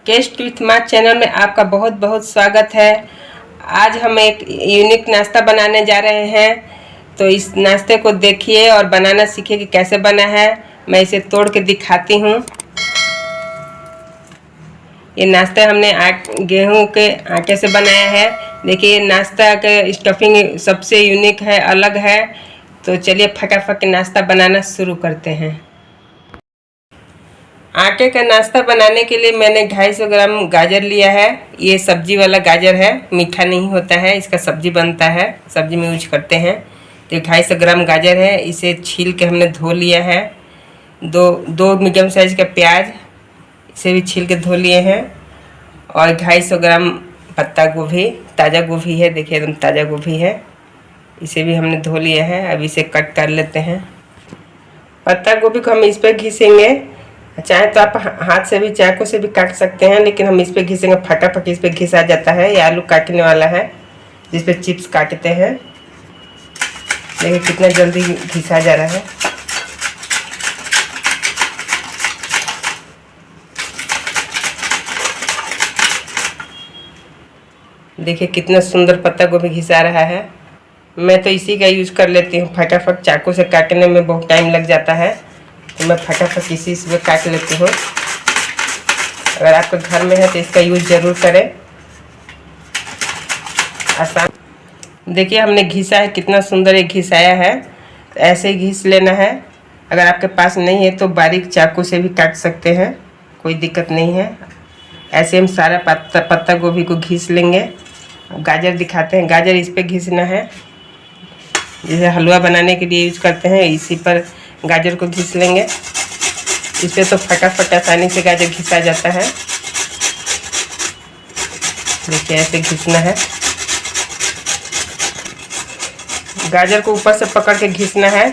Test with माँ channel में आपका बहुत बहुत स्वागत है। आज हम एक यूनिक नाश्ता बनाने जा रहे हैं, तो इस नाश्ते को देखिए और बनाना सीखिए कि कैसे बना है। मैं इसे तोड़ के दिखाती हूँ। ये नाश्ता हमने गेहूं के आटे से बनाया है। देखिए नाश्ता के स्टफिंग सबसे यूनिक है, अलग है। तो चलिए फटाफट नाश्ता बनाना शुरू करते हैं। आटे का नाश्ता बनाने के लिए मैंने 250 ग्राम गाजर लिया है। ये सब्जी वाला गाजर है, मीठा नहीं होता है, इसका सब्जी बनता है, सब्जी में यूज करते हैं। तो 250 ग्राम गाजर है, इसे छील के हमने धो लिया है। दो मीडियम साइज का प्याज, इसे भी छील के धो लिए हैं। और 250 ग्राम पत्ता गोभी, ताज़ा गोभी है, देखिए एकदम ताज़ा गोभी है, इसे भी हमने धो लिया है। अब इसे कट कर लेते हैं। पत्ता गोभी को हम इस पर घिसेंगे, चाहे तो आप हाथ से भी चाकू से भी काट सकते हैं, लेकिन हम इस पे घिसेंगे, फटाफट इस पे घिसा जाता है। ये आलू काटने वाला है जिस पे चिप्स काटते हैं। देखिए कितना जल्दी घिसा जा रहा है। देखिए कितना सुंदर पत्ता गोभी घिसा रहा है। मैं तो इसी का यूज कर लेती हूँ, फटाफट चाकू से काटने में बहुत टाइम लग जाता है, तो मैं फटाफट इसी से काट लेती हूँ। अगर आपके घर में है तो इसका यूज ज़रूर करें, आसान। देखिए हमने घिसा है, कितना सुंदर ये घिसाया है। तो ऐसे ही घिस लेना है। अगर आपके पास नहीं है तो बारीक चाकू से भी काट सकते हैं, कोई दिक्कत नहीं है। ऐसे हम सारा पत्ता गोभी को घिस लेंगे। गाजर दिखाते हैं, गाजर इस पे घिसना है, जैसे हलवा बनाने के लिए यूज करते हैं, इसी पर गाजर को घिस लेंगे। इस पर तो फटाफट आसानी से गाजर घिसा जाता है। देखिए ऐसे घिसना है, गाजर को ऊपर से पकड़ के घिसना है,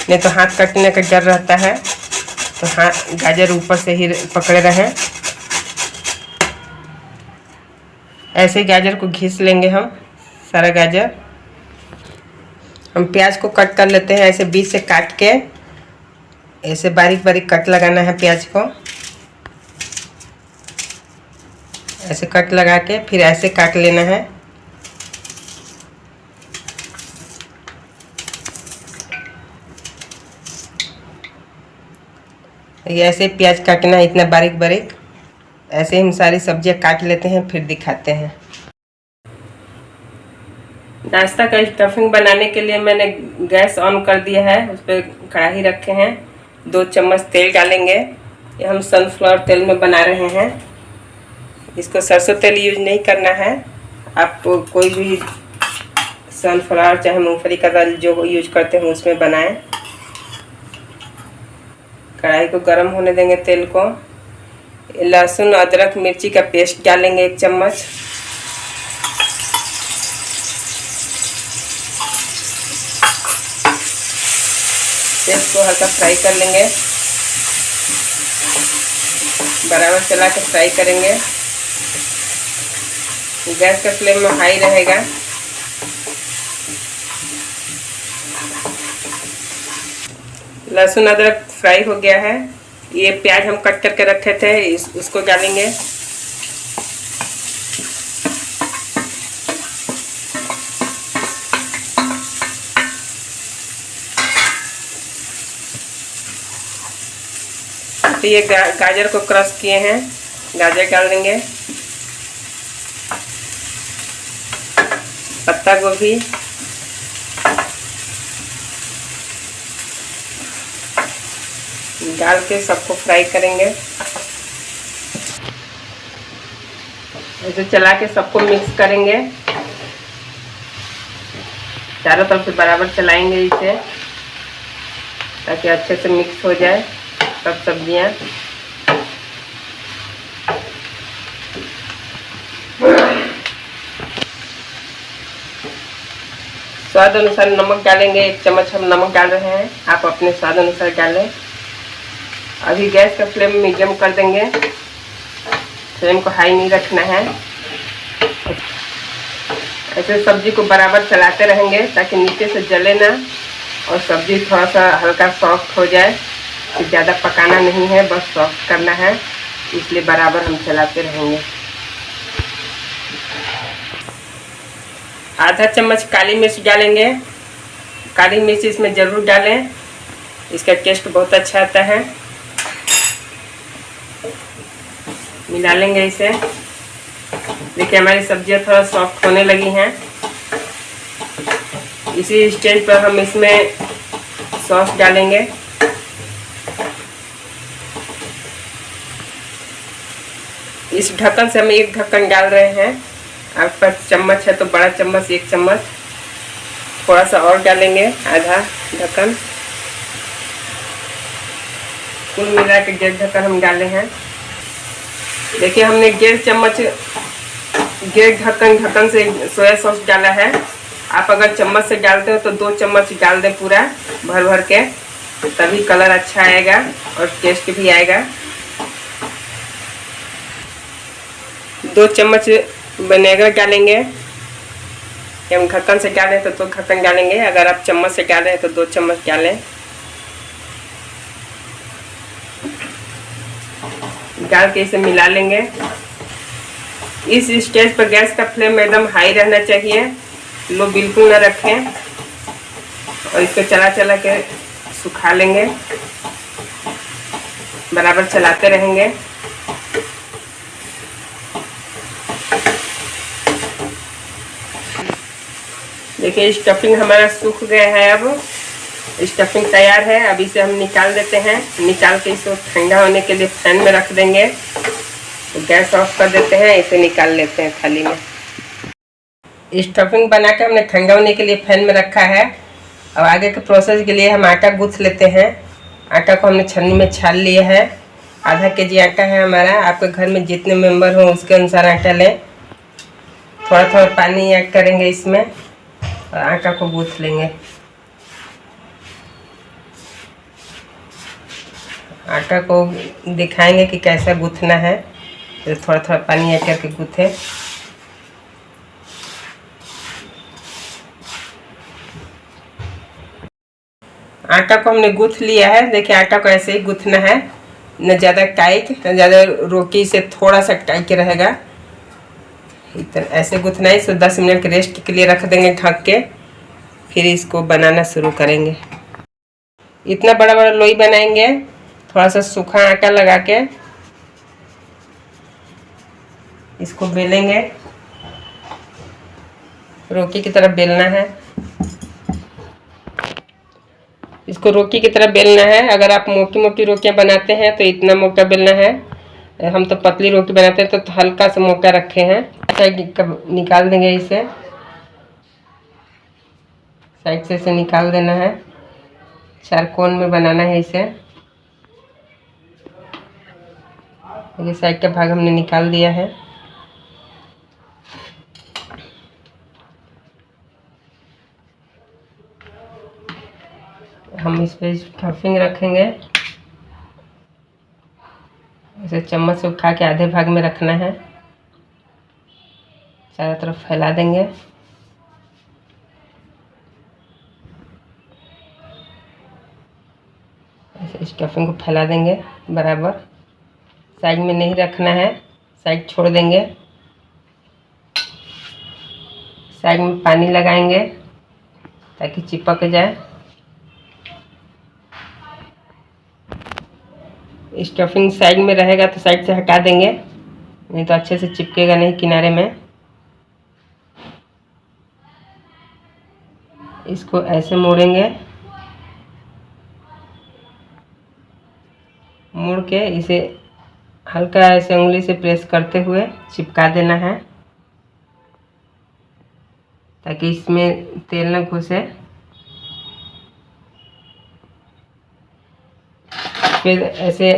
नहीं तो हाथ कटने का डर रहता है। तो हाथ गाजर ऊपर से ही पकड़े रहें। ऐसे ही गाजर को घिस लेंगे हम, सारा गाजर। हम प्याज को कट कर लेते हैं, ऐसे बीच से काट के ऐसे बारीक बारीक कट लगाना है प्याज को। ऐसे कट लगा के फिर ऐसे काट लेना है। ये ऐसे प्याज काटना है, इतना बारीक बारीक। ऐसे हम सारी सब्जियां काट लेते हैं, फिर दिखाते हैं। नाश्ता का स्टफिंग बनाने के लिए मैंने गैस ऑन कर दिया है, उस पर कढ़ाई रखे हैं। 2 चम्मच तेल डालेंगे। ये हम सनफ्लावर तेल में बना रहे हैं। इसको सरसों तेल यूज नहीं करना है। आप कोई भी सनफ्लावर चाहे मूंगफली का तेल जो यूज करते हैं उसमें बनाएं। कढ़ाई को गर्म होने देंगे तेल को। लहसुन अदरक मिर्ची का पेस्ट डालेंगे 1 चम्मच। पेस्ट को हल्का फ्राई कर लेंगे, बराबर चला के फ्राई करेंगे। गैस का फ्लेम में हाई रहेगा। लहसुन अदरक फ्राई हो गया है। ये प्याज हम कट करके रखे थे, उसको डालेंगे। तो ये गाजर को क्रश किए हैं, गाजर डाल देंगे। पत्ता गोभी, डाल के सबको फ्राई करेंगे। ऐसे चला के सबको मिक्स करेंगे, चारों तरफ से बराबर चलाएंगे इसे, ताकि अच्छे से मिक्स हो जाए सब सब्जियां। स्वाद अनुसार नमक डालेंगे, 1 चम्मच हम नमक डाल रहे हैं, आप अपने स्वाद अनुसार डालें। अभी गैस का फ्लेम मीडियम कर देंगे, फ्लेम को हाई नहीं रखना है। ऐसे सब्जी को बराबर चलाते रहेंगे ताकि नीचे से जले ना, और सब्जी थोड़ा सा हल्का सॉफ्ट हो जाए। ज़्यादा पकाना नहीं है, बस सॉफ्ट करना है। इसलिए बराबर हम चलाते रहेंगे। आधा चम्मच काली मिर्च डालेंगे। काली मिर्च इसमें ज़रूर डालें, इसका टेस्ट बहुत अच्छा आता है। मिला लेंगे इसे। देखिए हमारी सब्जियां थोड़ा सॉफ्ट होने लगी हैं। इसी स्टेज पर हम इसमें सॉस डालेंगे। इस ढक्कन से हम एक ढक्कन डाल रहे हैं। आपके पास चम्मच है तो बड़ा चम्मच 1 चम्मच, थोड़ा सा और डालेंगे, आधा ढक्कन। कुल मिला के 1.5 ढक्कन हम डाले हैं। देखिए हमने 1.5 चम्मच 1.5 ढक्कन से सोया सॉस डाला है। आप अगर चम्मच से डालते हो तो 2 चम्मच डाल दें पूरा भर भर के, तभी कलर अच्छा आएगा और टेस्ट भी आएगा। 2 चम्मच विनेगर डालेंगे। हम ढक्कन से डालें तो 2 ढक्कन डालेंगे, अगर आप चम्मच से डालें तो 2 चम्मच डालें। डाल के इसे मिला लेंगे। इस स्टेज पर गैस का फ्लेम एकदम हाई रहना चाहिए, लो बिल्कुल ना रखें। और इसको चला चला के सुखा लेंगे, बराबर चलाते रहेंगे। देखिए स्टफिंग हमारा सूख गया है। अब स्टफिंग तैयार है। अब इसे हम निकाल देते हैं। निकाल के इसको ठंडा होने के लिए फैन में रख देंगे। तो गैस ऑफ कर देते हैं, इसे निकाल लेते हैं थाली में। स्टफिंग बना के हमने ठंडा होने के लिए फैन में रखा है। अब आगे के प्रोसेस के लिए हम आटा गूँथ लेते हैं। आटा को हमने छन्नी में छान लिया है। आधा केजी आटा है हमारा। आपके घर में जितने मेंबर हो उसके अनुसार आटा लें। थोड़ा थोड़ा पानी ऐड करेंगे इसमें और आटा को गूँथ लेंगे। आटा को दिखाएंगे कि कैसा गूँथना है, तो थोड़ा थोड़ा पानी ऐड करके गूँथे। आटा को हमने गूँथ लिया है। देखिए आटा को ऐसे ही गूँथना है, न ज़्यादा टाइट न ज़्यादा रोटी से थोड़ा सा टाइट रहेगा। इतना ऐसे गूँथना है। इसको 10 मिनट के रेस्ट के लिए रख देंगे ढक के, फिर इसको बनाना शुरू करेंगे। इतना बड़ा बड़ा लोई बनाएंगे। थोड़ा सा सूखा आटा लगा के इसको बेलेंगे। रोटी की तरह बेलना है। इसको रोटी की तरह बेलना है। अगर आप मोटी मोटी रोटियां बनाते हैं तो इतना मोटा बेलना है। हम तो पतली रोटी बनाते हैं तो हल्का सा मोटा रखे हैं। साइड निकाल देंगे इसे, साइड से इसे निकाल देना है। 4 कोन में बनाना है इसे। ये साइड का भाग हमने निकाल दिया है। हम इस पे स्टफिंग रखेंगे। इसे चम्मच से उठा के आधे भाग में रखना है। चारों तरफ फैला देंगे। ऐसे स्टफिंग को फैला देंगे बराबर। साइड में नहीं रखना है, साइड छोड़ देंगे। साइड में पानी लगाएंगे ताकि चिपक जाए। स्टफिंग साइड में रहेगा तो साइड से हटा देंगे, नहीं तो अच्छे से चिपकेगा नहीं किनारे में। इसको ऐसे मोड़ेंगे, मोड़ के इसे हल्का ऐसे उंगली से प्रेस करते हुए चिपका देना है ताकि इसमें तेल न घुसे। फिर ऐसे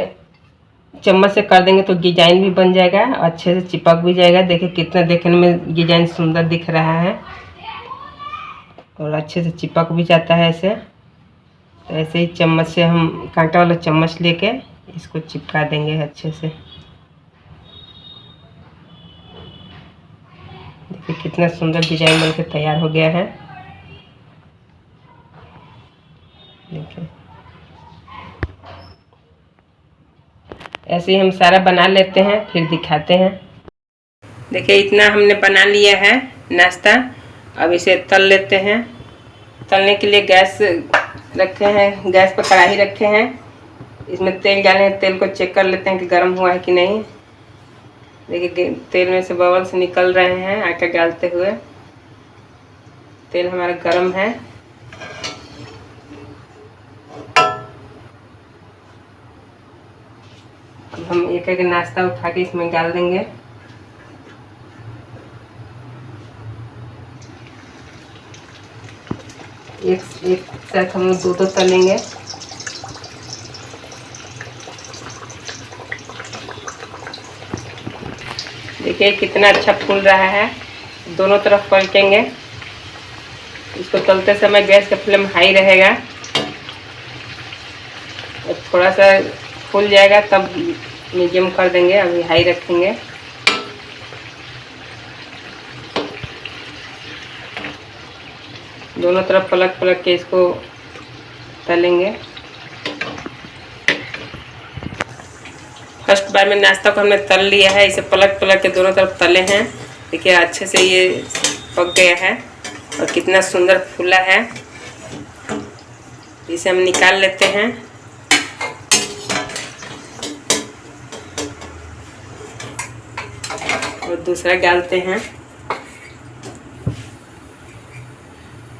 चम्मच से कर देंगे तो डिजाइन भी बन जाएगा, अच्छे से चिपक भी जाएगा। देखिए कितना देखने में डिजाइन सुंदर दिख रहा है और अच्छे से चिपक भी जाता है ऐसे। तो ऐसे ही चम्मच से हम कांटा वाला चम्मच लेके इसको चिपका देंगे अच्छे से। देखिए कितना सुंदर डिजाइन बनके तैयार हो गया है। देखिए ऐसे ही हम सारा बना लेते हैं, फिर दिखाते हैं। देखिए इतना हमने बना लिया है नाश्ता। अब इसे तल लेते हैं। तलने के लिए गैस रखे हैं, गैस पर कढ़ाई रखे हैं, इसमें तेल डाले हैं। तेल को चेक कर लेते हैं कि गर्म हुआ है कि नहीं। देखिए तेल में से बबल्स निकल रहे हैं आटा डालते हुए। तेल हमारा गर्म है। अब हम एक एक नाश्ता उठा के इसमें डाल देंगे। एक साथ हम दो तलेंगे। देखिए कितना अच्छा फूल रहा है। दोनों तरफ पलटेंगे। इसको तलते समय गैस का फ्लेम हाई रहेगा। और थोड़ा सा फूल जाएगा तब मीडियम कर देंगे, अभी हाई रखेंगे। दोनों तरफ पलट पलट के इसको तलेंगे। फर्स्ट बार में नाश्ता को हमने तल लिया है। इसे पलट पलट के दोनों तरफ तले हैं। देखिए अच्छे से ये पक गया है और कितना सुंदर फूला है। इसे हम निकाल लेते हैं। और दूसरा डालते हैं।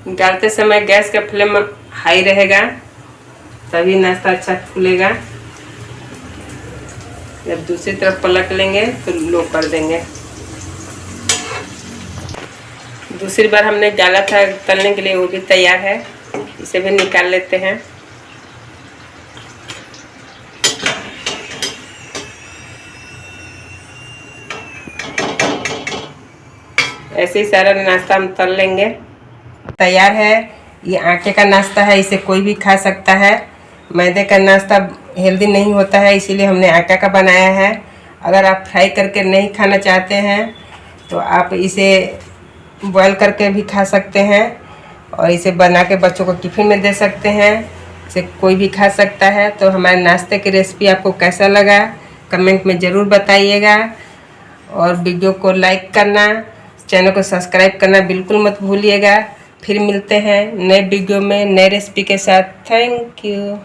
डालते समय गैस का फ्लेम हाई रहेगा, तभी नाश्ता अच्छा फूलेगा। जब दूसरी तरफ पलट लेंगे तो लो कर देंगे। दूसरी बार हमने डाला था तलने के लिए, वो भी तैयार है। इसे भी निकाल लेते हैं। ऐसे ही सारा नाश्ता हम तल लेंगे। तैयार है। ये आटे का नाश्ता है, इसे कोई भी खा सकता है। मैदे का नाश्ता हेल्दी नहीं होता है, इसीलिए हमने आटा का बनाया है। अगर आप फ्राई करके नहीं खाना चाहते हैं तो आप इसे बॉयल करके भी खा सकते हैं और इसे बना के बच्चों को टिफ़िन में दे सकते हैं। इसे कोई भी खा सकता है। तो हमारे नाश्ते की रेसिपी आपको कैसा लगा कमेंट में ज़रूर बताइएगा। और वीडियो को लाइक करना, चैनल को सब्सक्राइब करना बिल्कुल मत भूलिएगा। फिर मिलते हैं नए वीडियो में नए रेसिपी के साथ। Thank you.